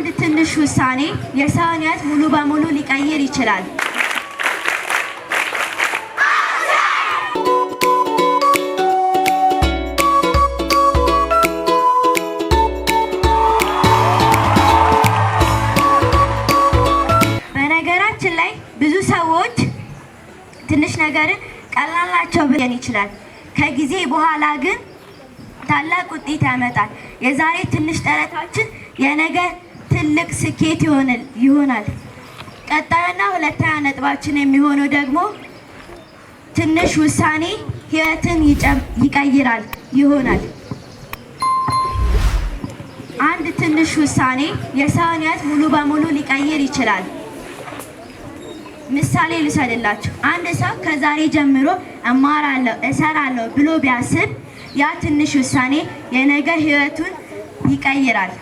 አንድ ትንሽ ውሳኔ የሰውን ሕይወት ሙሉ በሙሉ ሊቀይር ይችላል። በነገራችን ላይ ብዙ ሰዎች ትንሽ ነገርን ቀላል ናቸው ብለን ይችላል። ከጊዜ በኋላ ግን ታላቅ ውጤት ያመጣል። የዛሬ ትንሽ ጥረታችን የነገ ትልቅ ስኬት ይሆናል። ቀጣዩና ሁለተኛ ነጥባችን የሚሆነው ደግሞ ትንሽ ውሳኔ ሕይወትን ይቀይራል ይሆናል። አንድ ትንሽ ውሳኔ የሰውን ሕይወት ሙሉ በሙሉ ሊቀይር ይችላል። ምሳሌ ልሰጥላችሁ። አንድ ሰው ከዛሬ ጀምሮ እማራለሁ፣ እሰራለሁ ብሎ ቢያስብ ያ ትንሽ ውሳኔ የነገ ሕይወቱን ይቀይራል።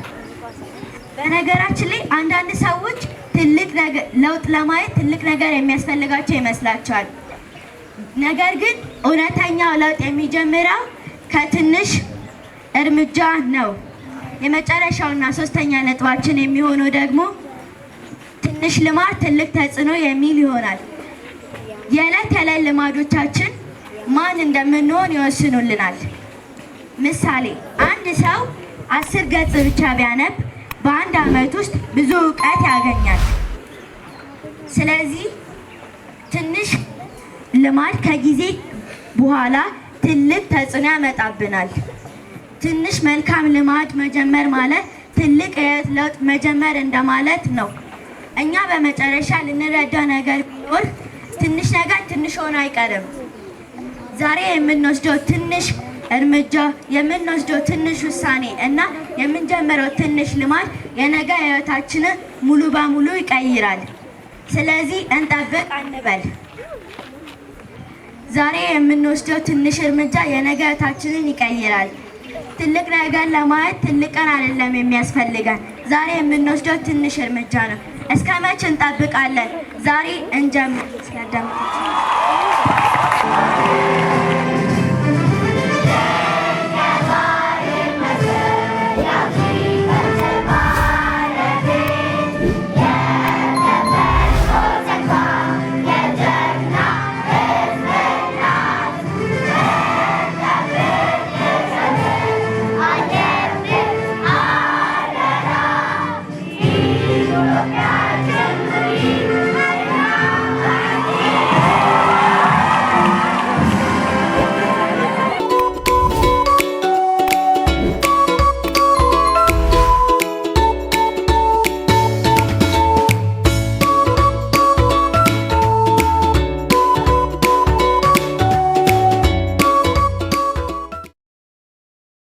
በነገራችን ላይ አንዳንድ ሰዎች ትልቅ ለውጥ ለማየት ትልቅ ነገር የሚያስፈልጋቸው ይመስላቸዋል። ነገር ግን እውነተኛው ለውጥ የሚጀምረው ከትንሽ እርምጃ ነው። የመጨረሻውና ሶስተኛ ነጥባችን የሚሆነው ደግሞ ትንሽ ልማድ ትልቅ ተጽዕኖ የሚል ይሆናል። የዕለት ተዕለት ልማዶቻችን ማን እንደምንሆን ይወስኑልናል። ምሳሌ፣ አንድ ሰው 10 ገጽ ብቻ ቢያነብ በአንድ ዓመት ውስጥ ብዙ እውቀት ያገኛል። ስለዚህ ትንሽ ልማድ ከጊዜ በኋላ ትልቅ ተጽዕኖ ያመጣብናል። ትንሽ መልካም ልማድ መጀመር ማለት ትልቅ የሕይወት ለውጥ መጀመር እንደማለት ነው። እኛ በመጨረሻ ልንረዳው ነገር ቢኖር ትንሽ ነገር ትንሽ ሆኖ አይቀርም። ዛሬ የምንወስደው ትንሽ እርምጃ፣ የምንወስደው ትንሽ ውሳኔ እና የምንጀምረው ትንሽ ልማድ የነገ ሕይወታችንን ሙሉ በሙሉ ይቀይራል። ስለዚህ እንጠብቅ አንበል። ዛሬ የምንወስደው ትንሽ እርምጃ የነገ ሕይወታችንን ይቀይራል። ትልቅ ነገር ለማየት ትልቅ ቀን አይደለም የሚያስፈልገን፣ ዛሬ የምንወስደው ትንሽ እርምጃ ነው። እስከ መቼ እንጠብቃለን? ዛሬ እንጀምር።